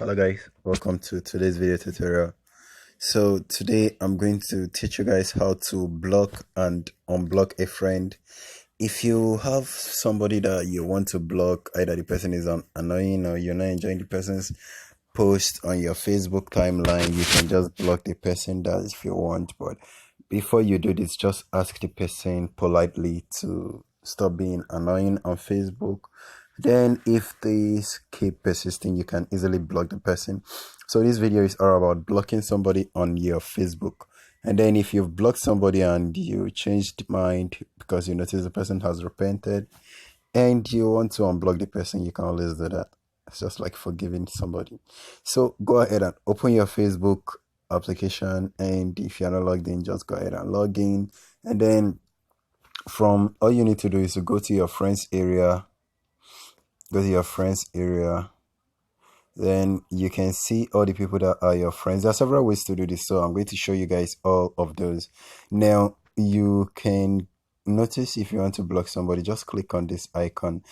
Hello guys, welcome to today's video tutorial. So today I'm going to teach you guys how to block and unblock a friend. If you have somebody that you want to block, either the person is annoying or you're not enjoying the person's post on your Facebook timeline, you can just block the person. That if you want. But before you do this, just ask the person politely to stop being annoying on Facebook. Then if these keep persisting, you can easily block the person. So this video is all about blocking somebody on your Facebook. And then if you've blocked somebody and you changed mind because you notice the person has repented and you want to unblock the person, you can always do that. It's just like forgiving somebody. So go ahead and open your Facebook application, and if you're not logged in, just go ahead and log in. And then from all you need to do is to go to your friends area. Then you can see all the people that are your friends. There are several ways to do this, so I'm going to show you guys all of those. Now you can notice if you want to block somebody, just click on this icon.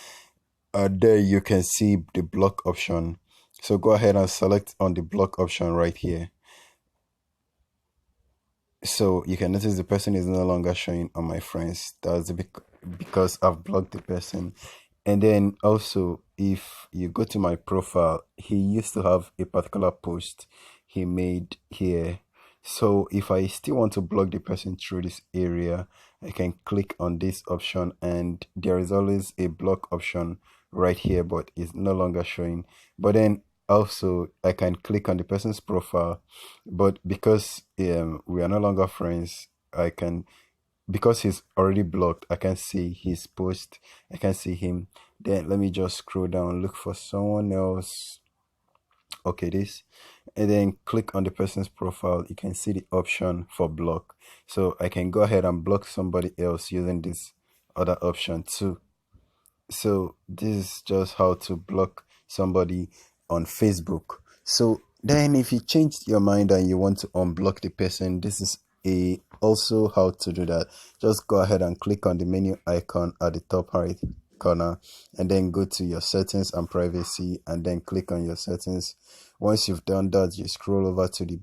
There you can see the block option, so go ahead and select on the block option right here. So you can notice the person is no longer showing on my friends. That's because I've blocked the person. And then also, if you go to my profile, he used to have a particular post he made here. So if I still want to block the person through this area, I can click on this option, and there is always a block option right here, but it's no longer showing. But then also I can click on the person's profile, but because we are no longer friends, because he's already blocked, I can see his post, I can see him. Then let me just scroll down, look for someone else. Okay, this, and then click on the person's profile. You can see the option for block, so I can go ahead and block somebody else using this other option too. So this is just how to block somebody on Facebook. So then if you changed your mind and you want to unblock the person, this is also how to do that. Just go ahead and click on the menu icon at the top right corner, and then go to your settings and privacy, and then click on your settings. Once you've done that, you scroll over to the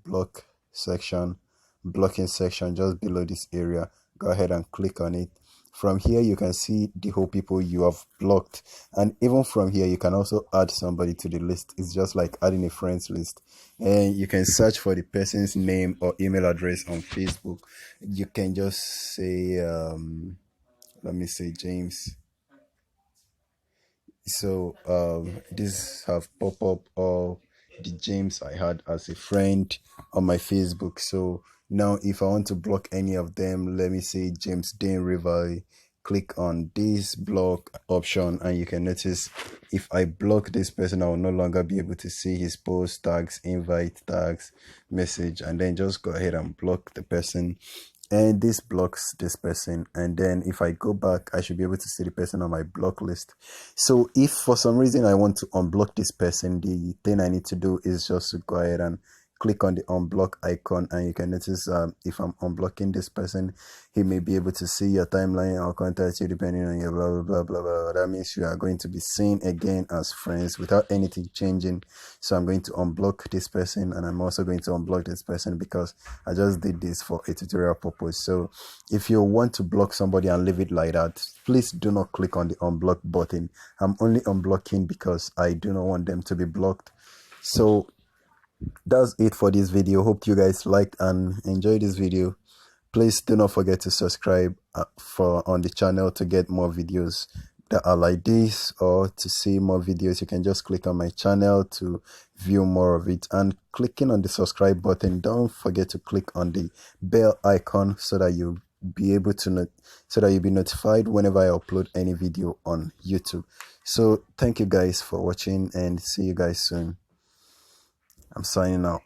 blocking section just below this area. Go ahead and click on it. From here you can see the whole people you have blocked, and even from here you can also add somebody to the list. It's just like adding a friends list, and you can search for the person's name or email address on Facebook. You can just say let me say James. So this have pop up all the James I had as a friend on my Facebook. So now if I want to block any of them, let me say James Dane River, click on this block option, and you can notice if I block this person, I will no longer be able to see his post tags, invite tags, message, and then just go ahead and block the person. And this blocks this person, and then if I go back, I should be able to see the person on my block list. So if for some reason I want to unblock this person, the thing I need to do is just to go ahead and click on the unblock icon, and you can notice if I'm unblocking this person, he may be able to see your timeline or contact you depending on your blah blah blah blah blah. That means you are going to be seen again as friends without anything changing. So I'm going to unblock this person, and I'm also going to unblock this person because I just did this for a tutorial purpose. So if you want to block somebody and leave it like that, please do not click on the unblock button. I'm only unblocking because I do not want them to be blocked. So that's it for this video. Hope you guys liked and enjoyed this video. Please do not forget to subscribe on the channel to get more videos that are like this, or to see more videos you can just click on my channel to view more of it. And clicking on the subscribe button, don't forget to click on the bell icon so that you'll be able to you'll be notified whenever I upload any video on YouTube. So thank you guys for watching, and see you guys soon. I'm signing out.